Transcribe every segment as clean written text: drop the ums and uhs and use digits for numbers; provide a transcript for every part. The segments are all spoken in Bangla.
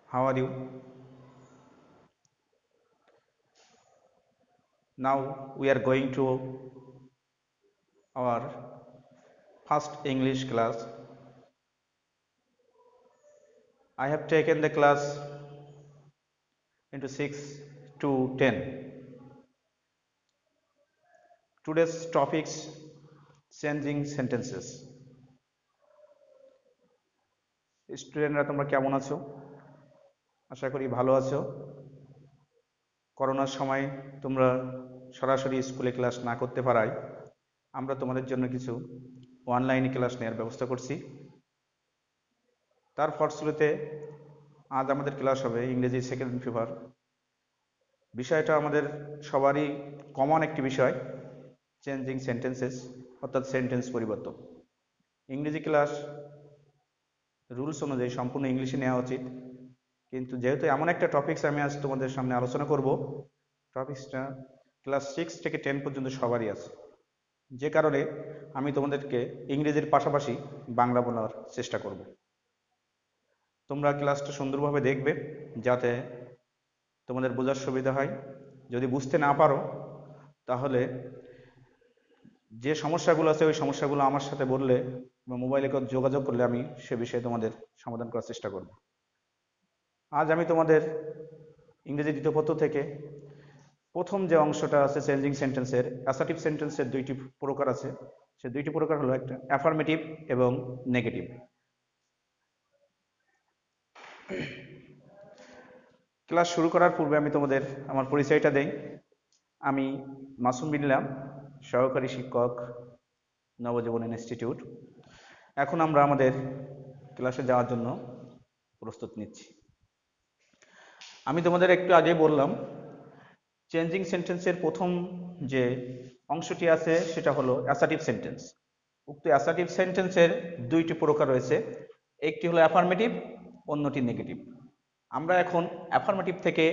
How are you? Now we are going to our first English class. I have taken the class into 6 to 10. Today's topics changing sentences. স্টুডেন্টরা তোমরা কেমন আছো? আশা করি ভালো আছো। করোনার সময় তোমরা সরাসরি স্কুলে ক্লাস না করতে পারায় আমরা তোমাদের জন্য কিছু অনলাইনে ক্লাস নেওয়ার ব্যবস্থা করছি। তার ফলশ্রুতিতে আজ আমাদের ক্লাস হবে ইংরেজি সেকেন্ড পেপার। বিষয়টা আমাদের সবারই কমন একটি বিষয়, চেঞ্জিং সেন্টেন্সেস অর্থাৎ সেন্টেন্স পরিবর্তন। ইংরেজি ক্লাস রুলস অনুযায়ী সম্পূর্ণ ইংলিশে নেওয়া উচিত, কিন্তু যেহেতু এমন একটা টপিকস আমি আজ তোমাদের সামনে আলোচনা করব, টপিকসটা ক্লাস 6 থেকে 10 পর্যন্ত সবারই আছে, যে কারণে আমি তোমাদেরকে ইংরেজির পাশাপাশি বাংলা বলার চেষ্টা করব। তোমরা ক্লাসটা সুন্দরভাবে দেখবে যাতে তোমাদের বোঝার সুবিধা হয়। যদি বুঝতে না পারো তাহলে যে সমস্যাগুলো আছে ওই সমস্যাগুলো আমার সাথে বললে বা মোবাইলে যোগাযোগ করলে আমি সে বিষয়ে তোমাদের সমাধান করার চেষ্টা করব। আজ আমি তোমাদের ইংরেজি দ্বিতীয় পত্র থেকে প্রথম যে অংশটা আছে চেঞ্জিং সেন্টেন্সের, অ্যাসার্টিভ সেন্টেন্সের দুইটি প্রকার আছে। সে দুইটি প্রকার হলো একটা অ্যাফার্মেটিভ এবং নেগেটিভ। ক্লাস শুরু করার পূর্বে আমি তোমাদের আমার পরিচয়টা দেই। আমি মাসুম বিল্লাহ, সহকারী শিক্ষক, নবজীবন ইনস্টিটিউট। এখন আমরা আমাদের ক্লাসে যাওয়ার জন্য প্রস্তুত নিচ্ছি। আমি তোমাদের একটু আগে বললাম চেঞ্জিং সেন্টেন্সের প্রথম যে অংশটি আছে সেটা হলো অ্যাসার্টিভ সেন্টেন্স। উক্ত অ্যাসার্টিভ সেন্টেন্সের দুইটি প্রকার রয়েছে, একটি হলো অ্যাফার্মেটিভ, অন্যটি নেগেটিভ। আমরা এখন অ্যাফার্মেটিভ থেকে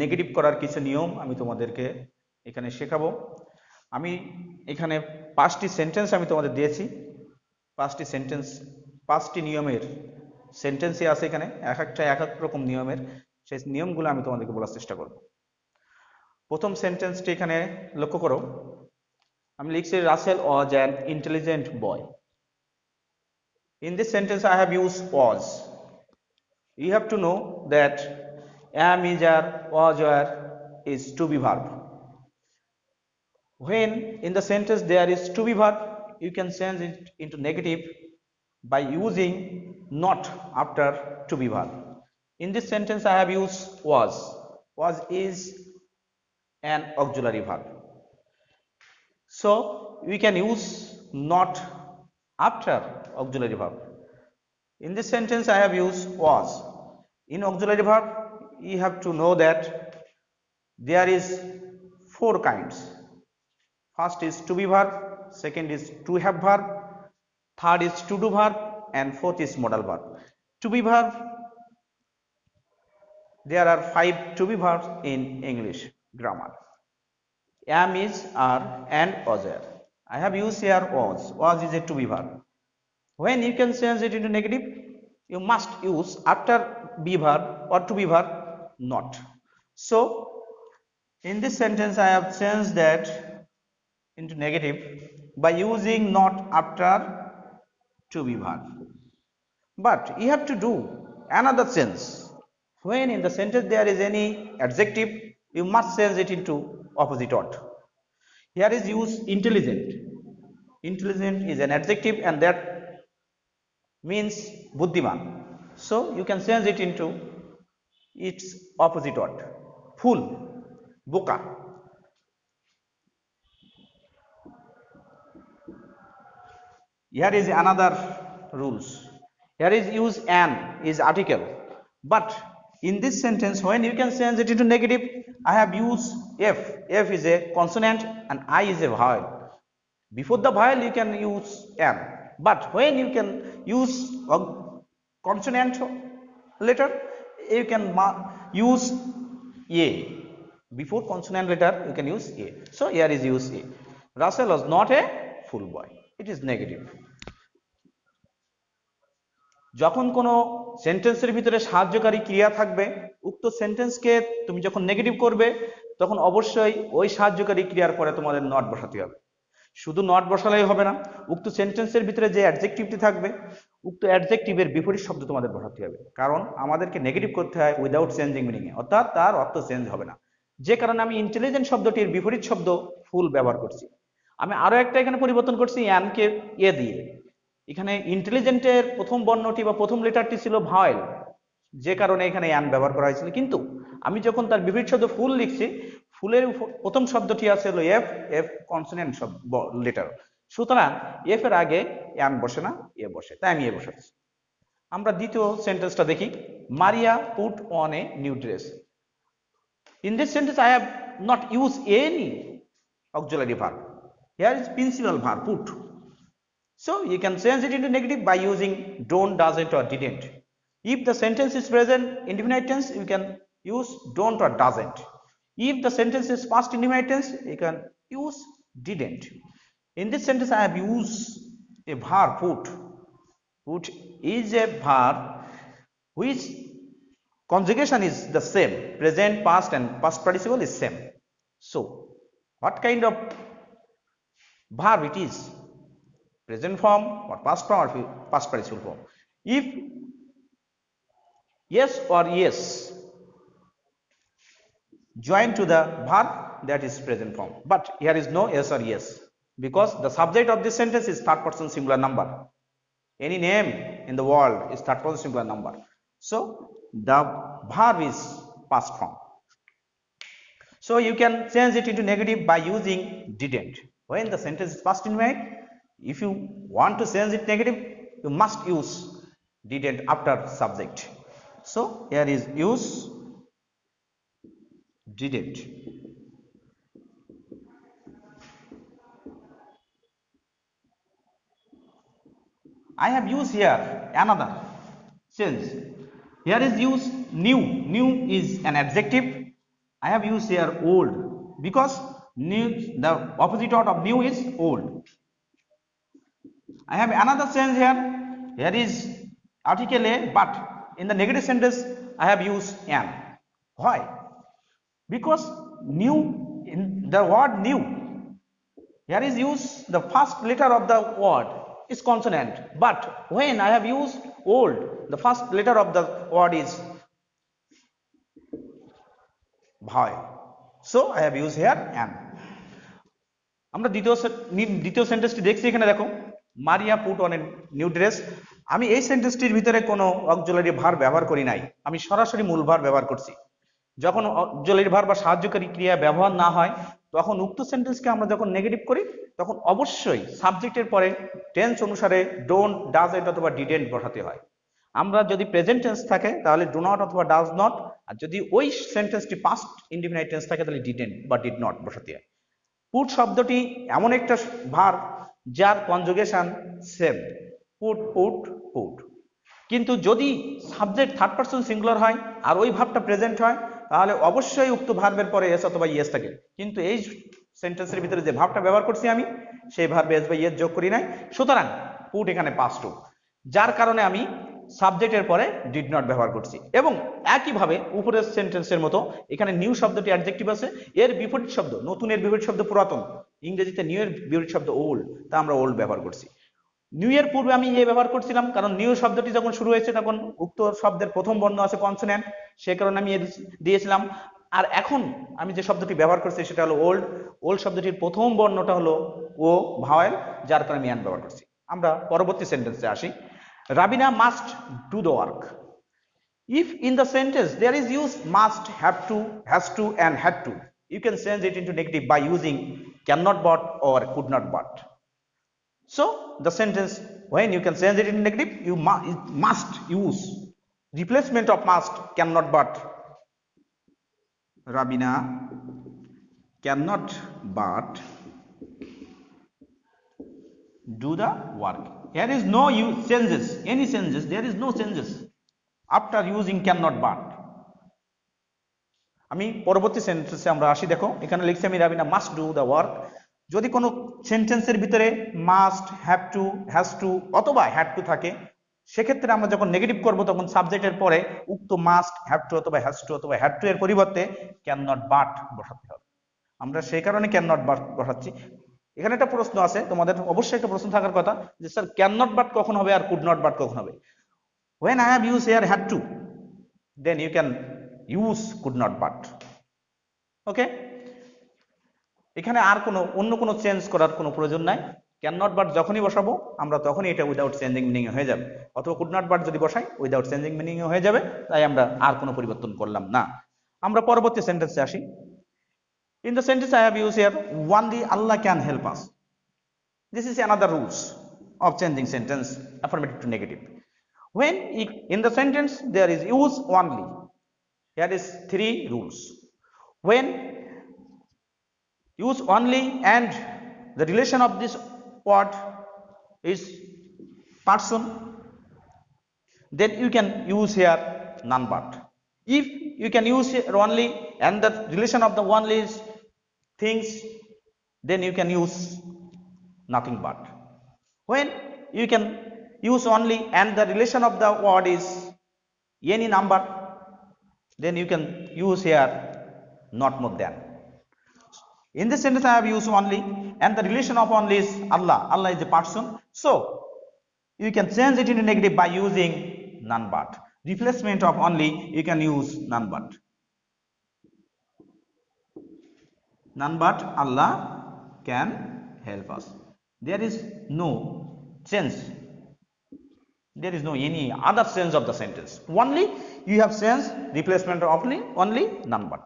নেগেটিভ করার কিছু নিয়ম আমি তোমাদেরকে এখানে শেখাবো। আমি এখানে 5টি সেন্টেন্স আমি তোমাদের দিয়েছি। 5টি সেন্টেন্স 5টি নিয়মের সেন্টেন্সই আছে এখানে, এক একটা এক এক রকম নিয়মের। সেই নিয়মগুলো আমি তোমাদেরকে বলার চেষ্টা করব। প্রথম সেন্টেন্সটি এখানে লক্ষ্য করো, আমি লিখছি Russell was an intelligent boy. In this sentence I have used was. You have to know that am, is, are, was, were is to be verb. When in the sentence there is to be verb, you can change it into negative by using not after to be verb. In this sentence I have used was. Was is an auxiliary verb. So we can use not after auxiliary verb. In this sentence I have used was. In auxiliary verb you have to know that there is 4 kinds. First is to be verb, second is to have verb, third is to do verb, and fourth is modal verb. To be verb, there are 5 to be verbs in English grammar. Am, is, are, and was, are. I have used here was. Was is a to be verb. When you can change it into negative, you must use after be verb or to be verb not. So in this sentence I have changed that into negative by using not after to be verb. But you have to do another change. When in the sentence there is any adjective, you must change it into opposite word. Here is used intelligent. Intelligent is an adjective and that means buddhiman. So you can change it into its opposite word. Fool, boka. Here is another rules. Here is use an is article, but in this sentence when you can change it into negative, I have used f. F is a consonant and I is a vowel. Before the vowel you can use an, but when you can use a consonant letter you can use a. Before consonant letter you can use a. So here is use a. Russell was not a fool boy. It is negative. যখন কোনো সেন্টেন্সের ভিতরে সাহায্যকারী ক্রিয়া থাকবে, উক্ত সেন্টেন্সকে তুমি যখন নেগেটিভ করবে তখন অবশ্যই ওই সাহায্যকারী ক্রিয়ার পরে তোমাদের নট বসাতে হবে। শুধু নট বসালেই হবে না, উক্ত সেন্টেন্সের ভিতরে যে অ্যাডজেক্টিভটি থাকবে উক্ত অ্যাডজেক্টিভের বিপরীত শব্দ তোমাদের বসাতে হবে, কারণ আমাদেরকে নেগেটিভ করতে হয় উইদাউট চেঞ্জিং মিনিং এ, অর্থাৎ তার অর্থ চেঞ্জ হবে না। যে কারণে আমি ইন্টেলিজেন্ট শব্দটির বিপরীত শব্দ ফুল ব্যবহার করছি। আমি আরো একটা এখানে পরিবর্তন করছি অ্যানকে এ দিয়ে। এখানে ইন্টেলিজেন্টের প্রথম বর্ণটি বা প্রথম লেটারটি ছিল ভাওয়েল, যে কারণে এখানে অ্যান ব্যবহার করা হয়েছিল, কিন্তু আমি যখন তার বিপরীত শব্দ ফুল লিখছি, ফুলের প্রথম শব্দটি আছে হলো এফ, এফ কনসোনেন্ট শব্দ লেটার, সুতরাং এফ এর আগে অ্যান বসে না, এ বসে, তাই আমি এ বসাচ্ছি। আমরা দ্বিতীয় সেন্টেন্সটা দেখি, মারিয়া put on a new dress. In this sentence I have not use any auxiliary verb. Here is principal verb put. So you can change it into negative by using don't, doesn't or didn't. If the sentence is present indefinite tense, you can use don't or doesn't. If the sentence is past indefinite tense, you can use didn't. In this sentence I have used a verb put. Put is a verb which conjugation is the same, present, past and past participle is same. So what kind of verb it is? Present form or past form or past participle form? If yes or yes join to the verb, that is present form, but here is no yes or yes, because the subject of this sentence is third person singular number. Any name in the world is third person singular number, so the verb is past form. So you can change it into negative by using didn't. When the sentence is past indefinite, if you want to change it negative, you must use didn't after subject. So here is use didn't. I have used here another change. Here is use new. New is an adjective. I have used here old because new, the opposite of new is old. I have another change here. Here is article a, but in the negative sentence I have used an. Why? Because new, in the word new, here is used the first letter of the word is consonant, but when I have used old, the first letter of the word is vowel. So I have used here an. আমরা দ্বিতীয় সেন্টেন্সটি দেখছি, এখানে দেখো মারিয়া put on a new dress. আমি এই সেন্টেন্সটির ভিতরে কোনো অক্সিলারি ভার্ব ব্যবহার করি নাই, আমি সরাসরি মূল ভার্ব ব্যবহার করছি। যখন অক্সিলারি ভার্ব বা সাহায্যকারী ক্রিয়া ব্যবহার না হয় তখন উক্ত সেন্টেন্সকে আমরা যখন নেগেটিভ করি তখন অবশ্যই সাবজেক্টের পরে টেন্স অনুসারে ডোন্ট, ডাজন্ট অথবা ডিডেন্ট বসাতে হয়। আমরা যদি প্রেজেন্ট টেন্স থাকে তাহলে ডু নট অথবা ডাজ নট, আর যদি ওই সেন্টেন্সটি পাস্ট ইনডিফিনাইট টেন্স থাকে তাহলে ডিডেন্ট বা ডিড নট বসাতে হয়। পুট শব্দটি এমন একটা ভার্ব যার conjugation same, put put put, কিন্তু যদি সাবজেক্ট থার্ড পারসন সিঙ্গুলার হয় আর ওই ভার্বটা প্রেজেন্ট হয় তাহলে অবশ্যই উক্ত ভার্বের পরে এস অথবা ইয়েস থাকে। কিন্তু এই সেন্টেন্সের ভিতরে যে ভার্বটা ব্যবহার করছি আমি সেই ভার্বে এস বা ইয়েস যোগ করি নাই, সুতরাং পুট এখানে পাস্ট, যার কারণে আমি সাবজেক্টের পরে ডিড নট ব্যবহার করছি। এবং একইভাবে উপরের সেন্টেন্সের মতো এখানে নিউ শব্দটি অ্যাডজেক্টিভ আছে, এর বিপরীত শব্দ, নতুনের বিপরীত শব্দ পুরাতন, ইংরেজিতে নিউ এর বিপরীত শব্দ ওল্ড, তা আমরা ওল্ড ব্যবহার করছি। নিউ এর পূর্বে আমি এ ব্যবহার করছিলাম কারণ নিউ শব্দটি যখন শুরু হয়েছে তখন উক্ত শব্দের প্রথম বর্ণ আছে কনসোনেন্ট, সে কারণে আমি এ দিয়েছিলাম। আর এখন আমি যে শব্দটি ব্যবহার করছি সেটা হলো ওল্ড। ওল্ড শব্দটির প্রথম বর্ণটা হলো ও, ভাওয়েল, যার কারণে আমি অ্যান ব্যবহার করছি। আমরা পরবর্তী সেন্টেন্সে আসি। Rabina must do the work. If in the sentence there is use must, have to, has to and had to, you can change it into negative by using cannot but or could not but. So the sentence, when you can change it into negative, you must use replacement of must, cannot but. Rabina cannot but do the work. Here is no changes, any changes, there is no changes after using cannot but. আমি পরবর্তী সেন্টেন্সে আমরা আসি। দেখো এখানে লিখছি আমি Rabina must do the work. যদি কোনো সেন্টেন্সের ভিতরে must, have to, has to অথবা হ্যাড টু থাকে সেক্ষেত্রে আমরা যখন নেগেটিভ করব তখন সাবজেক্টের পরে উক্ত মাস্ট, হ্যাভ টু অথবা হ্যাজ টু অথবা হ্যাড টু এর পরিবর্তে ক্যান নট বাট বসাতে হবে। আমরা সেই কারণে ক্যান নট বাট বসাচ্ছি। এখানে একটা প্রশ্ন আছে, তোমাদের অবশ্যই একটা প্রশ্ন থাকার কথা যে স্যার ক্যান নট বাট কখন হবে আর কুড নট বাট কখন হবে? when I have used here had to, then you can use could not but. ওকে, এখানে আর কোনো অন্য কোনো চেঞ্জ করার কোনো প্রয়োজন নাই। ক্যান নট বাট যখনই বসাবো আমরা তখনই এটা উইদাউট চেঞ্জিং মিনিং হয়ে যাবে, অথবা কুড নট বাট যদি বসাই উইদাউট চেঞ্জিং মিনিং হয়ে যাবে, তাই আমরা আর কোনো পরিবর্তন করলাম না। আমরা পরবর্তী সেন্টেন্সে আসি। In the sentence I have used here, only Allah can help us. This is another rules of changing sentence affirmative to negative. When in the sentence there is use only, here is 3 rules. When use only and the relation of this word is person, then you can use here none but. If you can use here only and the relation of the only is things, then you can use nothing but. When you can use only and the relation of the word is any number, then you can use here not more than. In this sentence I have used only and the relation of only is Allah. Allah is a person, so you can change it into negative by using none but. Replacement of only you can use none but. None but Allah can help us. There is no change, there is no any other sense of the sentence. Only you have sense replacement of only none but.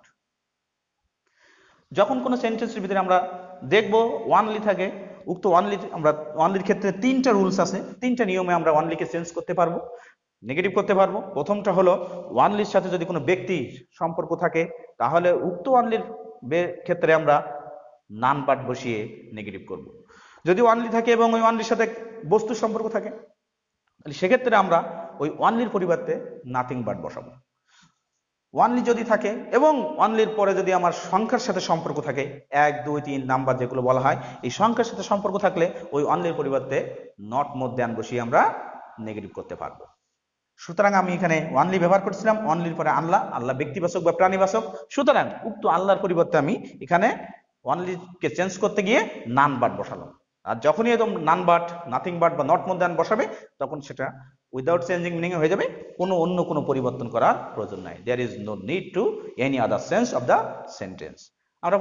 যখন কোনো সেন্টেন্সের ভিতরে আমরা দেখব ওয়ানলি থাকে, উক্ত ওয়ানলি আমরা ওয়ানলির ক্ষেত্রে 3টা রুলস আছে, 3টা নিয়মে আমরা ওয়ানলিকে চেঞ্জ করতে পারবো, নেগেটিভ করতে পারবো। প্রথমটা হলো ওয়ানলির সাথে যদি কোনো ব্যক্তির সম্পর্ক থাকে তাহলে উক্ত ওয়ানলির ক্ষেত্রে আমরা নান বাট বসিয়ে নেগেটিভ করব। যদি ওয়ানলি থাকে এবং ওই ওয়ানলির সাথে বস্তুর সম্পর্ক থাকে তাহলে সেক্ষেত্রে আমরা ওই ওয়ানলির পরিবর্তে নাথিং বাট বসাবো। ওয়ানলি যদি থাকে এবং ওয়ানলির পরে যদি আমার সংখ্যার সাথে সম্পর্ক থাকে 1 2 3 নাম্বার যেগুলো বলা হয়, এই সংখ্যার সাথে সম্পর্ক থাকলে ওই ওয়ানলির পরিবর্তে নট মোর দ্যান বসিয়ে আমরা নেগেটিভ করতে পারবো। সুতরাং আমি এখানে ওয়ানলি ব্যবহার করছিলাম, ওয়ানলির পরে আল্লাহ, আল্লাহ ব্যক্তিবাচক বা প্রাণীবাচক, সুতরাং উক্ত আল্লাহর পরিবর্তে আমি এখানে ওয়ানলিকে চেঞ্জ করতে গিয়ে নান বাট বসালাম। আর যখনই একদম নান বাট, নাথিং বাট বা নট মোর দ্যান বসাবে তখন সেটা উইদাউট চেঞ্জিং মিনিং হয়ে যাবে, কোনো অন্য কোনো পরিবর্তন করার প্রয়োজন নাই। There is no need to any other sense of the sentence. আমরা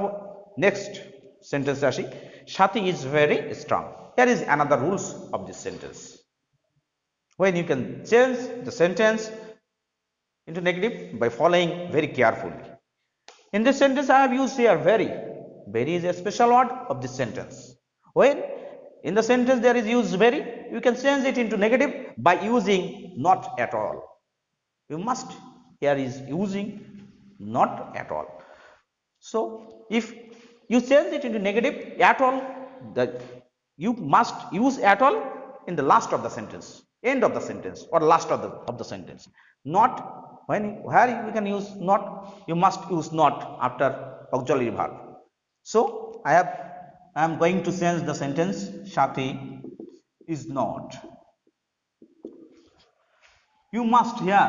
নেক্সট সেন্টেন্সে আসি। Sathi is very strong. Here is another rules of this sentence. When you can change the sentence into negative by following very carefully. In this sentence I have used here very. Very is a special word of this sentence. When in the sentence there is used very, you can change it into negative by using not at all. You must here is using not at all. So if you change it into negative at all, that you must use at all in the last of the sentence, end of the sentence or last of the sentence. Not when where you can use not, you must use not after auxiliary verb. So I am going to change the sentence Shati is not. You must here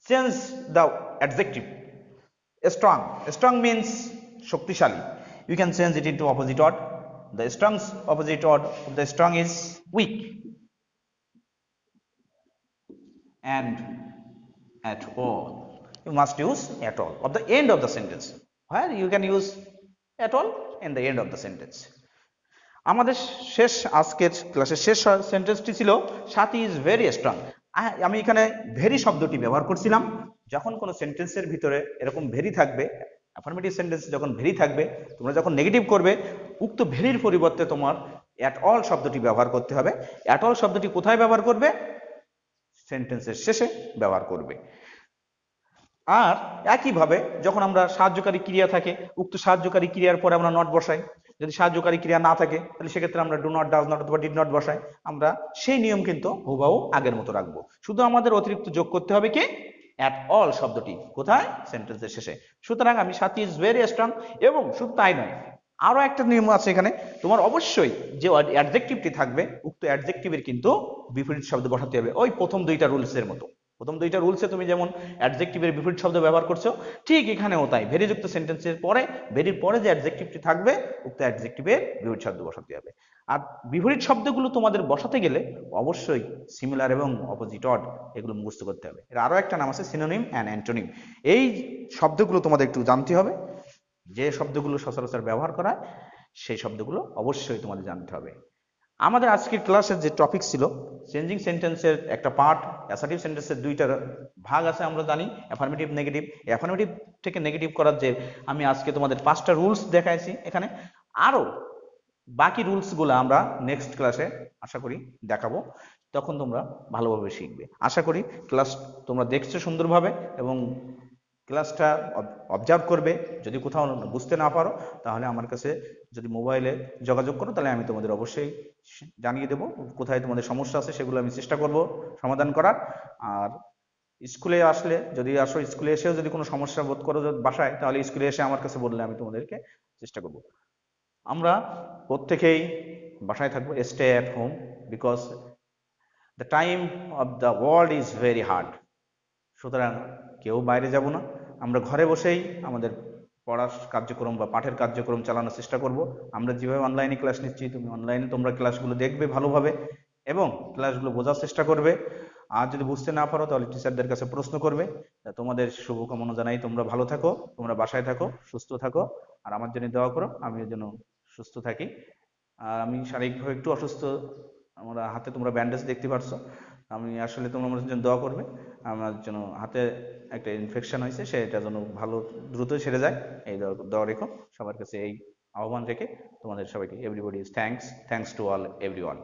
change the adjective strong. Strong means shoktishali. You can change it into opposite word. The strong's opposite word of the strong is weak. And at all, you must use at all of the end of the sentence. Where you can use at all in the end of the sentence. আমাদের শেষ আজকের ক্লাসের শেষ সেন্টেন্সটি ছিল সাথী ইজ ভেরি স্ট্রং। আমি এখানে ভেরি শব্দটি ব্যবহার করছিলাম। যখন কোনো সেন্টেন্সের ভিতরে এরকম ভেরি থাকবে, অ্যাফার্মেটিভ সেন্টেন্স যখন ভেরি থাকবে, তোমরা যখন নেগেটিভ করবে উক্ত ভেরির পরিবর্তে তোমার অ্যাট অল শব্দটি ব্যবহার করতে হবে। অ্যাট অল শব্দটি কোথায় ব্যবহার করবে? সেন্টেন্সের শেষে ব্যবহার করবে। আর একইভাবে যখন আমরা সাহায্যকারী ক্রিয়া থাকে, উক্ত সাহায্যকারী ক্রিয়ার পরে আমরা নট বসাই। যদি সাহায্যকারী ক্রিয়া না থাকে তাহলে সেক্ষেত্রে আমরা ডু নট, ডাজ নট অথবা ডিড নট বসাই। আমরা সেই নিয়ম কিন্তু হুবহু আগের মতো রাখবো, শুধু আমাদের অতিরিক্ত যোগ করতে হবে কি অ্যাট অল শব্দটি কোথায়? সেন্টেন্সের শেষে। সুতরাং আমি সাথী ইজ ভেরি স্ট্রং, এবং শুধু তাই নয়, আরো একটা নিয়ম আছে এখানে, তোমার অবশ্যই যে অ্যাডজেক্টিভটি থাকবে উক্ত অ্যাডজেক্টিভের কিন্তু বিপরীত শব্দ বসাতে হবে, ওই প্রথম দুইটা রুলসের মতো। প্রথম দুইটা রুলসে তুমি যেমন অ্যাডজেক্টিভের বিপরীত শব্দ ব্যবহার করছো, ঠিক এখানেও তাই। ভেরিযুক্ত সেন্টেন্সের পরে ভেরির পরে যে অ্যাডজেক্টিভটি থাকবে উক্ত অ্যাডজেক্টিভের বিপরীত শব্দ বসাতে হবে। আর বিপরীত শব্দগুলো তোমাদের বসাতে গেলে অবশ্যই সিমিলার এবং অপোজিট অড এগুলো মুখস্থ করতে হবে। এর আরো একটা নাম আছে সিনোনিম অ্যান্ড অ্যান্টোনিম। এই শব্দগুলো তোমাদের একটু জানতে হবে, যে শব্দগুলো সচরাচর ব্যবহার করা হয় সেই শব্দগুলো অবশ্যই তোমাদের জানতে হবে। আমাদের আজকের ক্লাসের যে টপিক ছিল চেঞ্জিং সেন্টেন্সের একটা পার্ট, অ্যাসার্টিভ সেন্টেন্সের দুইটা ভাগ আছে আমরা জানি, অ্যাফার্মেটিভ নেগেটিভ। অ্যাফার্মেটিভ থেকে নেগেটিভ করার যে আমি আজকে তোমাদের 5টা রুলস দেখাইছি এখানে, আরো বাকি রুলসগুলো আমরা নেক্সট ক্লাসে আশা করি দেখাবো, তখন তোমরা ভালোভাবে শিখবে। আশা করি ক্লাস তোমরা দেখছো সুন্দরভাবে এবং ক্লাসটা অবজার্ভ করবে। যদি কোথাও বুঝতে না পারো তাহলে আমার কাছে যদি মোবাইলে যোগাযোগ করো, তাহলে আমি তোমাদের অবশ্যই জানিয়ে দেবো কোথায় তোমাদের সমস্যা আছে, সেগুলো আমি চেষ্টা করব সমাধান করার। আর স্কুলে আসলে, যদি আসো স্কুলে এসেও যদি কোনো সমস্যা বোধ করো বাসায়, তাহলে স্কুলে এসে আমার কাছে বললে আমি তোমাদেরকে চেষ্টা করব। আমরা প্রত্যেকেই বাসায় থাকবো, stay at home, because the time of the world is very hard. সুতরাং কেউ বাইরে যাব না, আমরা ঘরে বসেই আমাদের পড়ার কার্যক্রম বা পাঠের কার্যক্রম চালানোর চেষ্টা করব। আমরা যেভাবে অনলাইনে ক্লাস নিচ্ছি, তুমি অনলাইনে তোমরা ক্লাসগুলো দেখবে ভালোভাবে এবং ক্লাসগুলো বোঝার চেষ্টা করবে। আর যদি বুঝতে না পারো তাহলে টিচারদের কাছে প্রশ্ন করবে। তোমাদের শুভকামনা জানাই, তোমরা ভালো থাকো, তোমরা বাসায় থাকো, সুস্থ থাকো, আর আমার জন্য দোয়া করো আমি যেন সুস্থ থাকি। আর আমি শারীরিকভাবে একটু অসুস্থ, আমরা হাতে তোমরা ব্যান্ডেজ দেখতে পারছো। আমি আসলে তোমরা আমার জন্য দোয়া করবে, আমার জন্য হাতে একটা ইনফেকশন হয়েছে, সেটা যেন ভালো দ্রুত সেরে যায়, এই দোয়া রেখো। সবার কাছে এই আহ্বান রেখে তোমাদের সবাইকে everybody is thanks to all everyone.